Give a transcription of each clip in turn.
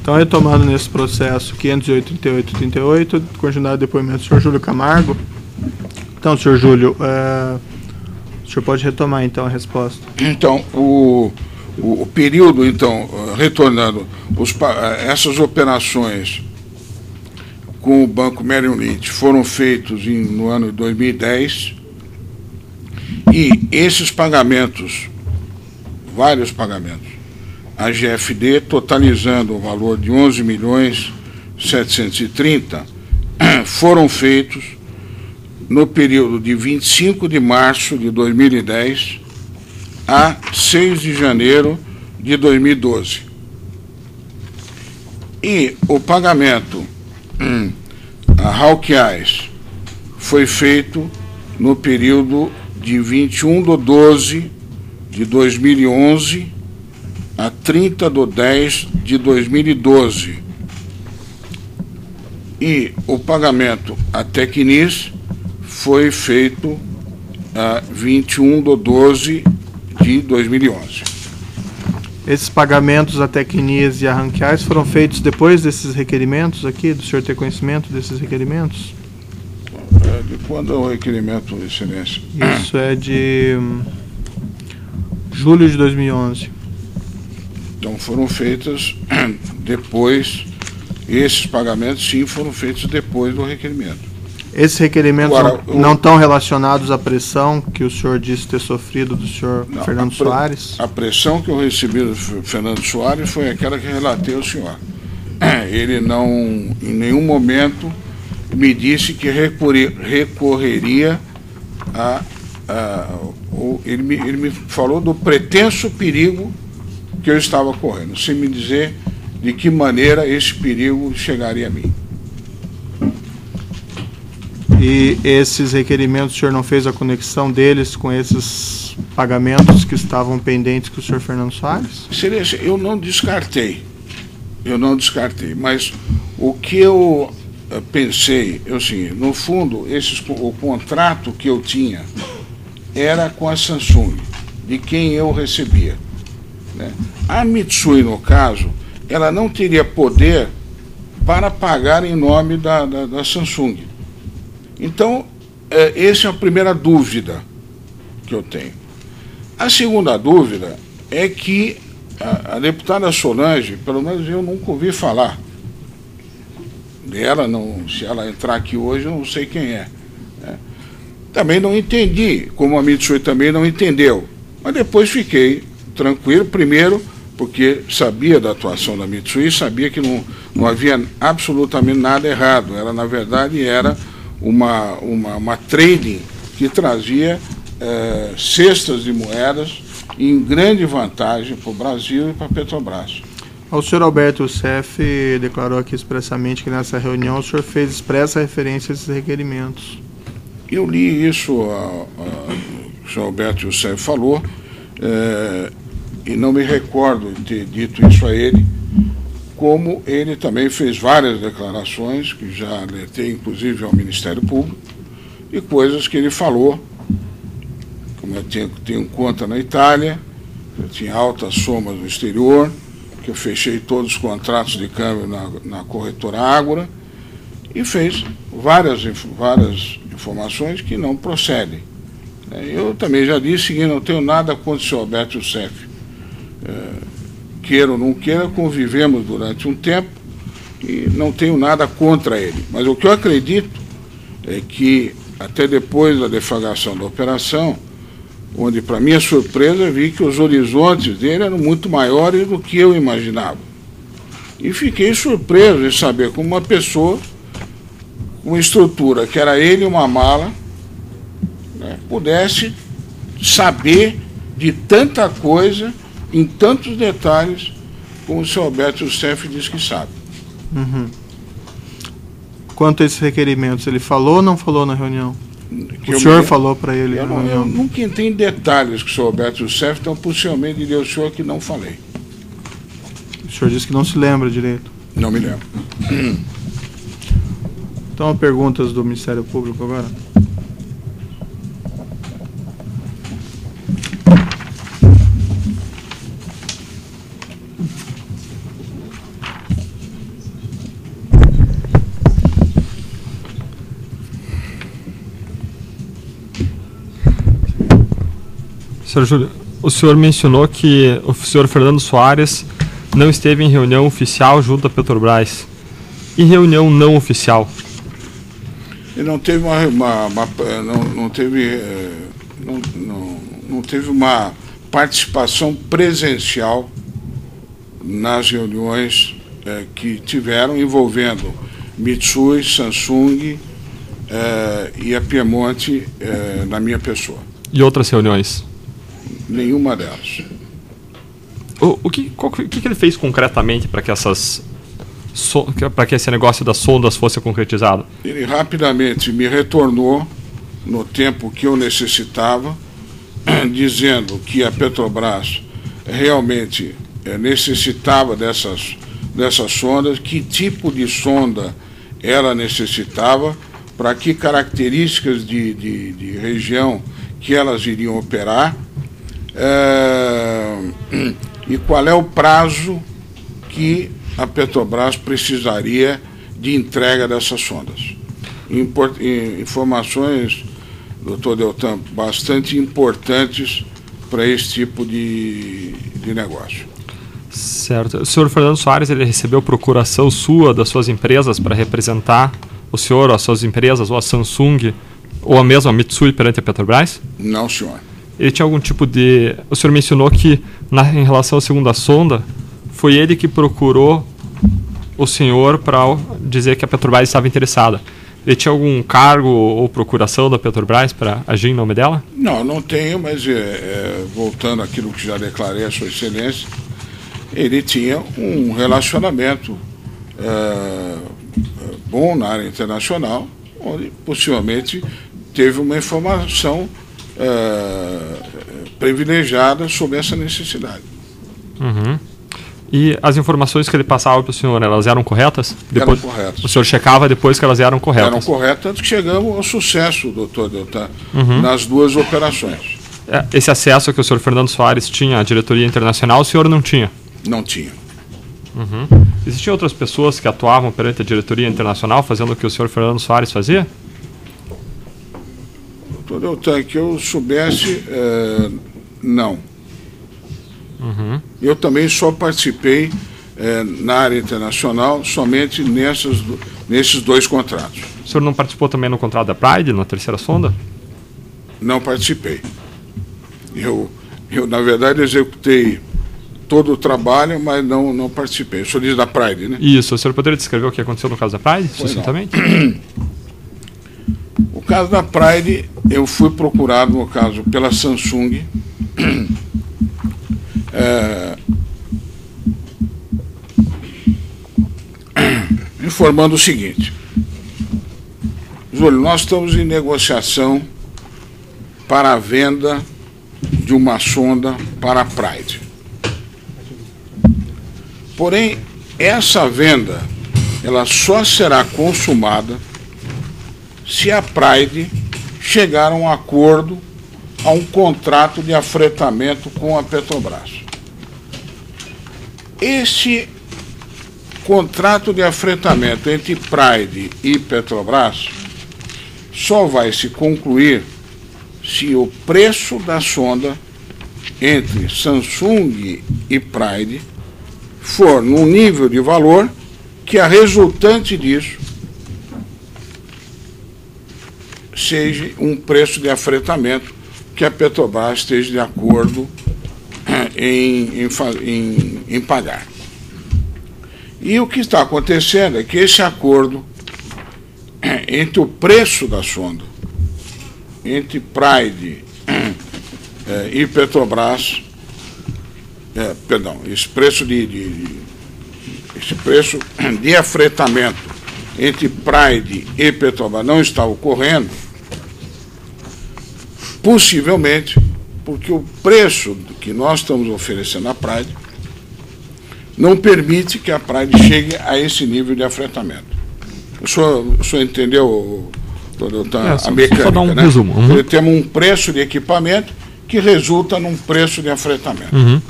Então, retomando nesse processo 508-38-38, continuar o depoimento do senhor Júlio Camargo. Então, senhor Júlio, o senhor pode retomar, então, a resposta. Então, o período, então, retornando, essas operações com o Banco Merrill Lynch foram feitos no ano de 2010, e esses pagamentos, vários pagamentos, a GFD, totalizando o valor de 11.730.000, foram feitos no período de 25 de março de 2010 a 6 de janeiro de 2012. E o pagamento a Hawkeyes foi feito no período de 21/12 de 2011 a 30/10 de 2012. E o pagamento a Tecnis foi feito a 21/12 de 2011. Esses pagamentos a Tecnis e a Hawkeyes foram feitos depois desses requerimentos aqui, do senhor ter conhecimento desses requerimentos? De quando é o requerimento, Excelência? Isso é de julho de 2011. Então foram feitas depois, esses pagamentos sim foram feitos depois do requerimento. Esses requerimentos Agora, não estão relacionados à pressão que o senhor disse ter sofrido do senhor Fernando Soares? A pressão que eu recebi do Fernando Soares foi aquela que relatei ao senhor. Ele não, em nenhum momento, me disse que recorreria ele me falou do pretenso perigo que eu estava correndo, sem me dizer de que maneira esse perigo chegaria a mim. E esses requerimentos, o senhor não fez a conexão deles com esses pagamentos que estavam pendentes com o senhor Fernando Soares? Excelência, eu não descartei, mas o que eu pensei, no fundo, o contrato que eu tinha era com a Samsung, de quem eu recebia, né? A Mitsui, no caso, ela não teria poder para pagar em nome da Samsung. Então, essa é a primeira dúvida que eu tenho. A segunda dúvida é que a deputada Solange, pelo menos eu nunca ouvi falar dela, se ela entrar aqui hoje, eu não sei quem é, né? Também não entendi, como a Mitsui também não entendeu, mas depois fiquei tranquilo, primeiro, porque sabia da atuação da Mitsui, sabia que não havia absolutamente nada errado. Ela, na verdade, era uma trading que trazia cestas de moedas em grande vantagem para o Brasil e para a Petrobras. O senhor Alberto Youssef declarou aqui expressamente que nessa reunião o senhor fez expressa referência a esses requerimentos. Eu li isso, o senhor Alberto Youssef falou, e não me recordo de ter dito isso a ele, como ele também fez várias declarações, que já alertei inclusive ao Ministério Público, e coisas que ele falou, como eu tenho conta na Itália, eu tinha altas somas no exterior, que eu fechei todos os contratos de câmbio na corretora Ágora, e fez várias informações que não procedem. Eu também já disse que não tenho nada contra o senhor Alberto Youssef. Queira ou não queira, convivemos durante um tempo e não tenho nada contra ele. Mas o que eu acredito é que, até depois da deflagração da operação, onde, para minha surpresa, vi que os horizontes dele eram muito maiores do que eu imaginava. E fiquei surpreso em saber como uma pessoa, com uma estrutura que era ele e uma mala, né, pudesse saber de tanta coisa, em tantos detalhes, como o senhor Alberto Youssef diz que sabe. Uhum. Quanto a esses requerimentos, ele falou ou não falou na reunião? O senhor falou para ele na reunião? Eu nunca entrei em detalhes com o senhor Alberto Youssef, então possivelmente diria ao senhor que não falei. O senhor disse que não se lembra direito. Não me lembro. Então, perguntas do Ministério Público agora. Senhor Júlio, o senhor mencionou que o senhor Fernando Soares não esteve em reunião oficial junto à Petrobras. E reunião não oficial? Ele não teve não teve uma participação presencial nas reuniões que tiveram envolvendo Mitsui, Samsung e a Piemonte na minha pessoa. E outras reuniões? Nenhuma delas. O que ele fez concretamente para que para que esse negócio das sondas fosse concretizado? Ele rapidamente me retornou no tempo que eu necessitava, dizendo que a Petrobras realmente necessitava dessas sondas, que tipo de sonda ela necessitava, para que características de região que elas iriam operar, e qual é o prazo que a Petrobras precisaria de entrega dessas sondas. Informações, doutor Deltan, bastante importantes para esse tipo de negócio. Certo. O senhor Fernando Soares, ele recebeu procuração sua, das suas empresas, para representar o senhor, as suas empresas, ou a Samsung, ou a mesma Mitsui perante a Petrobras? Não, senhor. Ele tinha algum tipo de... O senhor mencionou que, em relação à segunda sonda, foi ele que procurou o senhor para dizer que a Petrobras estava interessada. Ele tinha algum cargo ou procuração da Petrobras para agir em nome dela? Não, não tenho, mas voltando àquilo que já declarei a sua excelência, ele tinha um relacionamento bom na área internacional, onde possivelmente teve uma informação privilegiada sobre essa necessidade. Uhum. E as informações que ele passava para o senhor, elas eram corretas? Eram corretas. O senhor checava depois que elas eram corretas? Eram corretas, tanto que chegamos ao sucesso, doutor Deltan, nas duas operações. Esse acesso que o senhor Fernando Soares tinha à diretoria internacional, o senhor não tinha? Não tinha. Uhum. Existiam outras pessoas que atuavam perante a diretoria internacional fazendo o que o senhor Fernando Soares fazia? Doutor Deltan, que eu soubesse, não. Uhum. Eu também só participei na área internacional somente nesses dois contratos. O senhor não participou também no contrato da Pride, na terceira sonda? Não participei. Eu na verdade, executei todo o trabalho, mas não participei. O senhor diz da Pride, né? Isso. O senhor poderia descrever o que aconteceu no caso da Pride, sucintamente? O caso da Pride, eu fui procurado, no caso, pela Samsung, informando o seguinte: Júlio, nós estamos em negociação para a venda de uma sonda para a Pride. Porém, essa venda ela só será consumada se a Pride chegar a um acordo, a um contrato de afretamento com a Petrobras. Esse contrato de afretamento entre Pride e Petrobras só vai se concluir se o preço da sonda entre Samsung e Pride for num nível de valor que a resultante disso seja um preço de afretamento que a Petrobras esteja de acordo em pagar. E o que está acontecendo é que esse acordo entre o preço da sonda, entre Pride e Petrobras, esse preço de afretamento entre Pride e Petrobras não está ocorrendo, possivelmente porque o preço que nós estamos oferecendo à Pride não permite que a Pride chegue a esse nível de afretamento. O senhor entendeu a mecânica, só dar um né? resumo. Uhum. Temos um preço de equipamento que resulta num preço de afretamento. Uhum.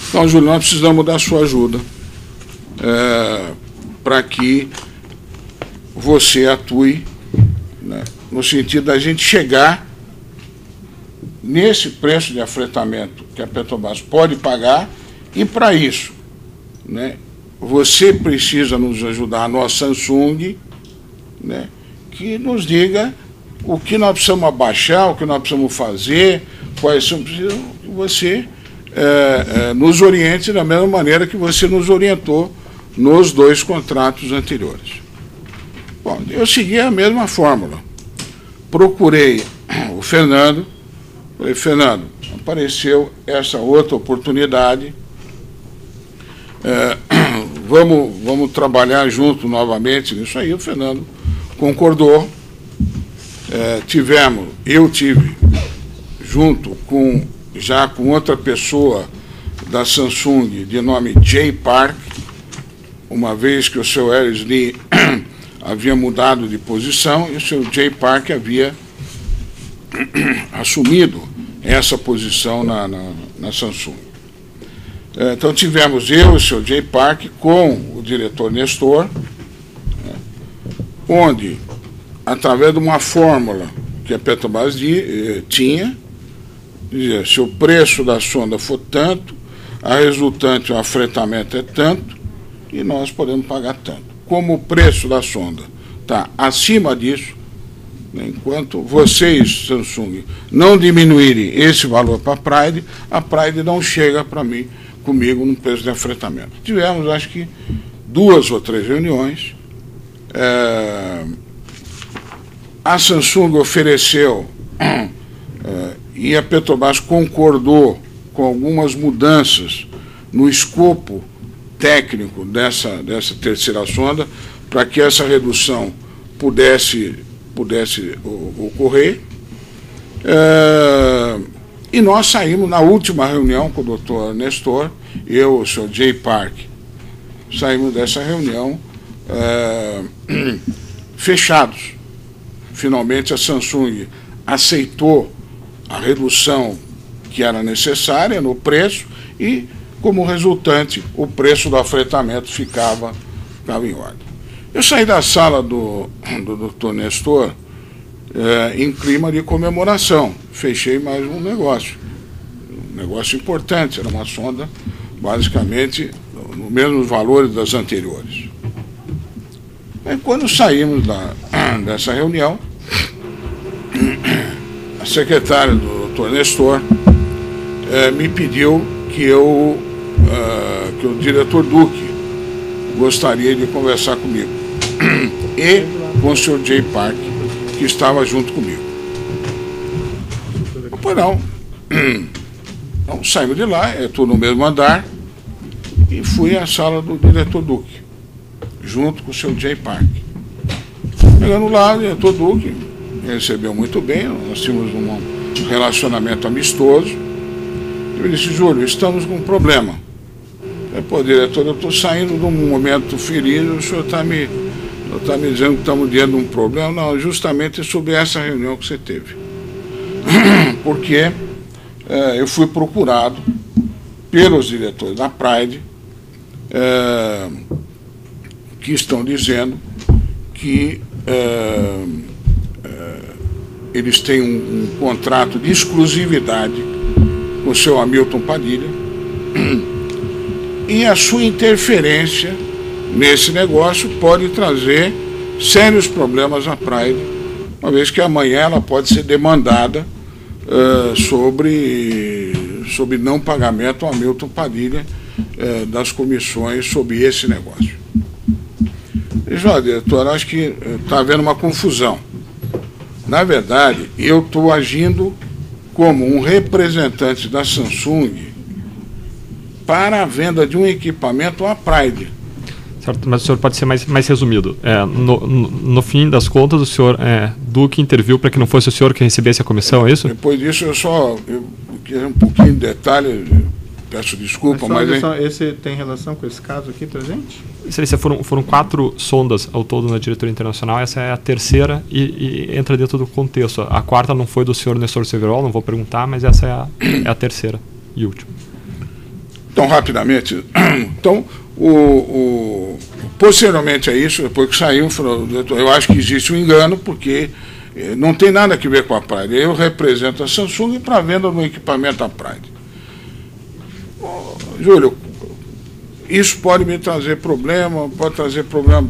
Então, Júlio, nós precisamos da sua ajuda para que você atue, né, no sentido da gente chegar nesse preço de afretamento que a Petrobras pode pagar, e para isso, né, você precisa nos ajudar, nós Samsung, né, que nos diga o que nós precisamos abaixar, o que nós precisamos fazer, quais são, que você nos oriente da mesma maneira que você nos orientou nos 2 contratos anteriores. Bom, eu segui a mesma fórmula. Procurei o Fernando, falei, Fernando, apareceu essa outra oportunidade, vamos trabalhar junto novamente nisso aí. O Fernando concordou. Eu tive junto já com outra pessoa da Samsung de nome Jay Park, uma vez que o seu Harris Lee havia mudado de posição e o seu Jay Park havia assumido essa posição na Samsung. Então tivemos eu e o seu Jay Park com o diretor Nestor, onde, através de uma fórmula que a Petrobras tinha, dizia, se o preço da sonda for tanto, a resultante, o afretamento é tanto, e nós podemos pagar tanto. Como o preço da sonda está acima disso, né, enquanto vocês, Samsung, não diminuírem esse valor para a Pride não chega comigo no preço de afretamento. Tivemos, acho que, 2 ou 3 reuniões. A Samsung ofereceu e a Petrobras concordou com algumas mudanças no escopo técnico dessa terceira sonda para que essa redução pudesse ocorrer. E nós saímos na última reunião com o doutor Nestor, eu, o senhor Jay Park, saímos dessa reunião fechados. Finalmente a Samsung aceitou a redução que era necessária no preço e, como resultante, o preço do afretamento ficava em ordem. Eu saí da sala do Dr. Nestor em clima de comemoração. Fechei mais um negócio importante, era uma sonda basicamente nos mesmos valores das anteriores. E quando saímos dessa reunião, a secretária do Dr. Nestor me pediu que o diretor Duque gostaria de conversar comigo e com o Sr. Jay Park, que estava junto comigo. Pois não. Então saímos de lá, estou no mesmo andar, e fui à sala do diretor Duque, junto com o Sr. Jay Park. Chegando lá, o diretor Duque me recebeu muito bem, nós tínhamos um relacionamento amistoso. Eu disse, Júlio, estamos com um problema. Pô, diretor, eu estou saindo de um momento feliz, o senhor está me dizendo que estamos diante de um problema. Não, justamente sobre essa reunião que você teve. Porque eu fui procurado pelos diretores da Pride, que estão dizendo que eles têm um contrato de exclusividade com o seu Hamilton Padilha e a sua interferência nesse negócio pode trazer sérios problemas à Pride, uma vez que amanhã ela pode ser demandada sobre não pagamento ao Hamilton Padilha das comissões sobre esse negócio. Diretor, acho que está havendo uma confusão. Na verdade, eu estou agindo como um representante da Samsung para a venda de um equipamento à Pride. Certo, mas o senhor pode ser mais resumido. No fim das contas, o senhor Duque interviu para que não fosse o senhor que recebesse a comissão, é isso? Depois disso, eu queria um pouquinho de detalhe, peço desculpa, mas... Esse tem relação com esse caso aqui presente? Excelência, foram 4 sondas ao todo na diretoria internacional, essa é a terceira e entra dentro do contexto. A quarta não foi do senhor Nestor Severol, não vou perguntar, mas essa é a terceira e última. Então, rapidamente, posteriormente a isso, depois que saiu, falou, eu acho que existe um engano, porque Não tem nada a ver com a Pride. Eu represento a Samsung para venda do equipamento da Pride. Júlio, isso pode me trazer problema, pode trazer problema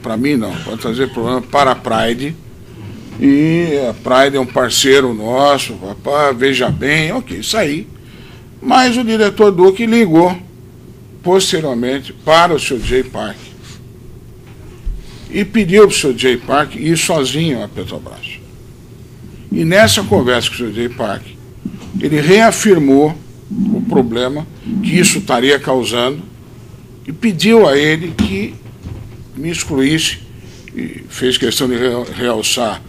para mim, não, pode trazer problema para a Pride. E a Pride é um parceiro nosso, rapaz, veja bem, ok, isso aí. Mas o diretor Duque ligou posteriormente para o Sr. Jay Park e pediu para o Sr. Jay Park ir sozinho à Petrobras. E nessa conversa com o Sr. Jay Park, ele reafirmou o problema que isso estaria causando e pediu a ele que me excluísse, e fez questão de realçar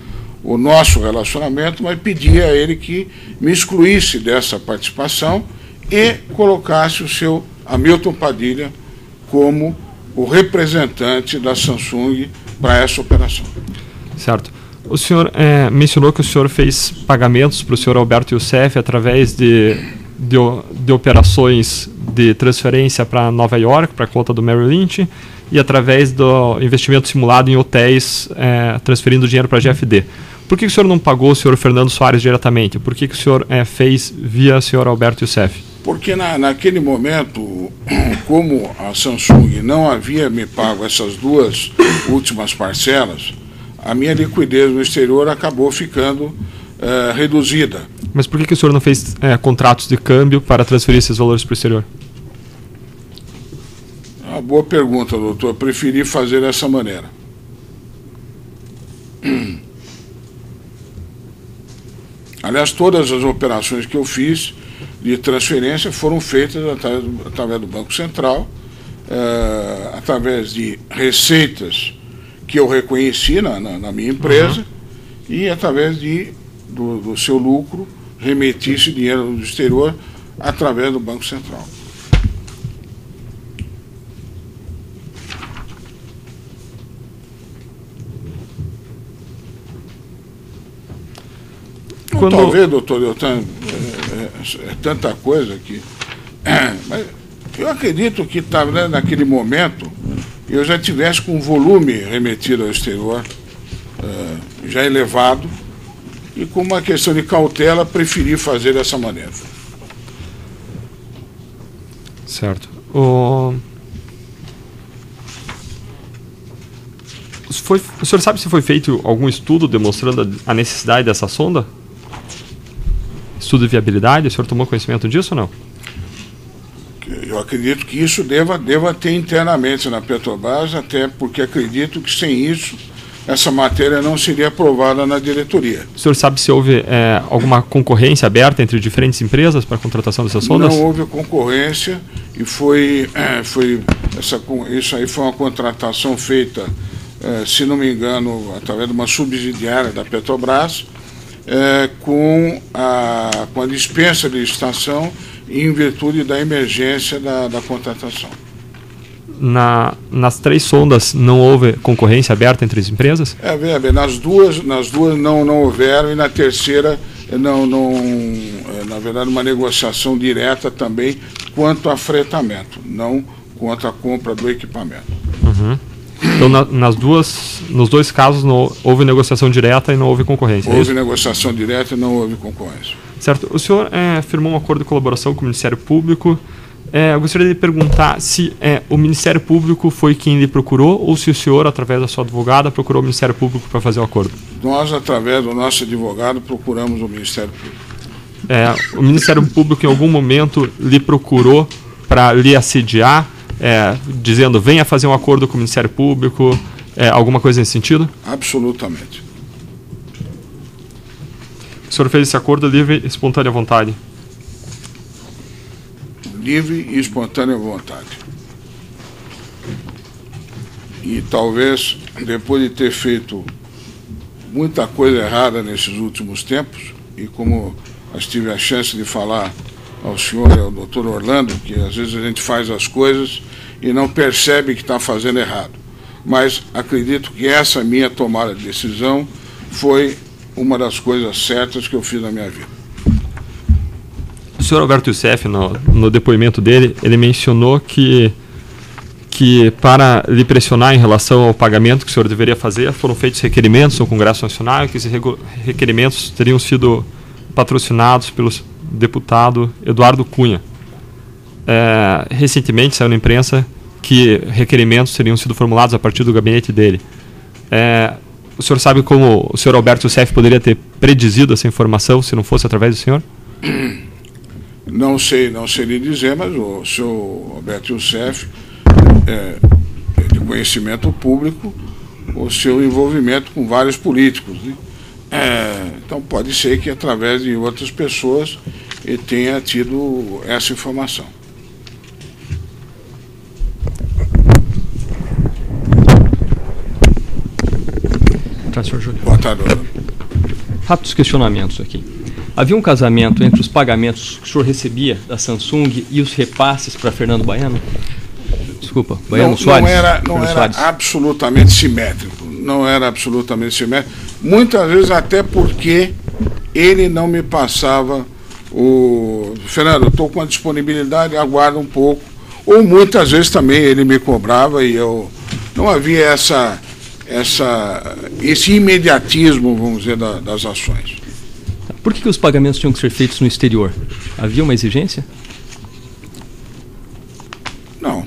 o nosso relacionamento, mas pedia a ele que me excluísse dessa participação e colocasse o seu Hamilton Padilha como o representante da Samsung para essa operação. Certo. O senhor mencionou que o senhor fez pagamentos para o senhor Alberto Youssef através de operações de transferência para Nova York, para a conta do Merrill Lynch, e através do investimento simulado em hotéis, transferindo dinheiro para a GFD. Por que o senhor não pagou o senhor Fernando Soares diretamente? Por que o senhor fez via o senhor Alberto Youssef? Porque naquele momento, como a Samsung não havia me pago essas duas últimas parcelas, a minha liquidez no exterior acabou ficando reduzida. Mas por que o senhor não fez contratos de câmbio para transferir esses valores para o exterior? Uma boa pergunta, doutor. Eu preferi fazer dessa maneira. Aliás, todas as operações que eu fiz de transferência foram feitas através do Banco Central, através de receitas que eu reconheci na minha empresa, e através do seu lucro, remetisse dinheiro do exterior através do Banco Central. Talvez, doutor, é tanta coisa que... mas eu acredito que naquele momento eu já tivesse com um volume remetido ao exterior já elevado, e com uma questão de cautela preferi fazer dessa maneira. Certo. O senhor sabe se foi feito algum estudo demonstrando a necessidade dessa sonda? Estudo de viabilidade? O senhor tomou conhecimento disso ou não? Eu acredito que isso deva ter internamente na Petrobras, até porque acredito que sem isso essa matéria não seria aprovada na diretoria. O senhor sabe se houve alguma concorrência aberta entre diferentes empresas para a contratação dessas sondas? Não houve concorrência, e isso aí foi uma contratação feita, se não me engano, através de uma subsidiária da Petrobras, com a dispensa de licitação em virtude da emergência da contratação. Nas três sondas não houve concorrência aberta entre as empresas? Nas duas não houveram, e na terceira na verdade, uma negociação direta também quanto a fretamento, não quanto a compra do equipamento. Então, nos dois casos não houve negociação direta e não houve concorrência. Houve negociação direta e não houve concorrência. Certo. O senhor firmou um acordo de colaboração com o Ministério Público. Eu gostaria de perguntar se o Ministério Público foi quem lhe procurou, ou se o senhor, através da sua advogada, procurou o Ministério Público para fazer o acordo. Nós, através do nosso advogado, procuramos o Ministério Público. O Ministério Público, em algum momento, lhe procurou para lhe assediar, dizendo, venha fazer um acordo com o Ministério Público, alguma coisa nesse sentido? Absolutamente. O senhor fez esse acordo livre e espontânea vontade? Livre e espontânea vontade. E talvez, depois de ter feito muita coisa errada nesses últimos tempos, e como eu tive a chance de falar ao senhor e ao doutor Orlando, que às vezes a gente faz as coisas e não percebe que está fazendo errado. Mas acredito que essa minha tomada de decisão foi uma das coisas certas que eu fiz na minha vida. O senhor Alberto Youssef, no depoimento dele, ele mencionou que que, para lhe pressionar em relação ao pagamento que o senhor deveria fazer, foram feitos requerimentos no Congresso Nacional, e que esses requerimentos teriam sido patrocinados pelo deputado Eduardo Cunha. Recentemente saiu na imprensa que requerimentos teriam sido formulados a partir do gabinete dele. O senhor sabe como o senhor Alberto Youssef poderia ter predizido essa informação se não fosse através do senhor? Não sei lhe dizer, mas o senhor Alberto Youssef, de conhecimento público, o seu envolvimento com vários políticos, né? Então pode ser que através de outras pessoas ele tenha tido essa informação. Tá, senhor Júlio. Boa tarde, doutor. Rápidos questionamentos aqui. Havia um casamento entre os pagamentos que o senhor recebia da Samsung e os repasses para Fernando Baiano? Desculpa, Baiano Soares? Não era absolutamente simétrico. Não era absolutamente simétrico. Muitas vezes até porque ele não me passava o... Fernando, eu estou com a disponibilidade, aguarda um pouco. Ou muitas vezes também ele me cobrava e eu... Não havia esse imediatismo, vamos dizer, das ações. Por que os pagamentos tinham que ser feitos no exterior? Havia uma exigência? Não.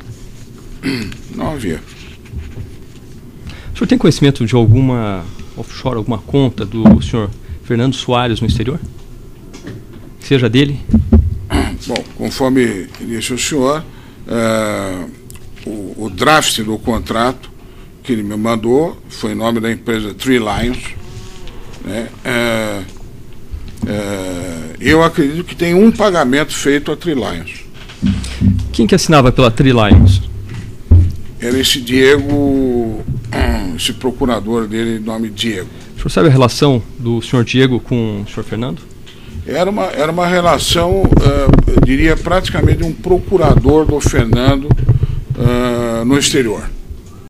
Não havia. O senhor tem conhecimento de alguma offshore, alguma conta do senhor Fernando Soares no exterior? Seja dele? Bom, conforme disse o senhor, o draft do contrato que ele me mandou foi em nome da empresa Three Lions, né? Eu acredito que tem um pagamento feito a Three Lions. Quem que assinava pela Three Lions? Era esse Diego, esse procurador dele, nome Diego. O senhor sabe a relação do senhor Diego com o senhor Fernando? Era uma relação, eu diria, praticamente um procurador do Fernando no exterior.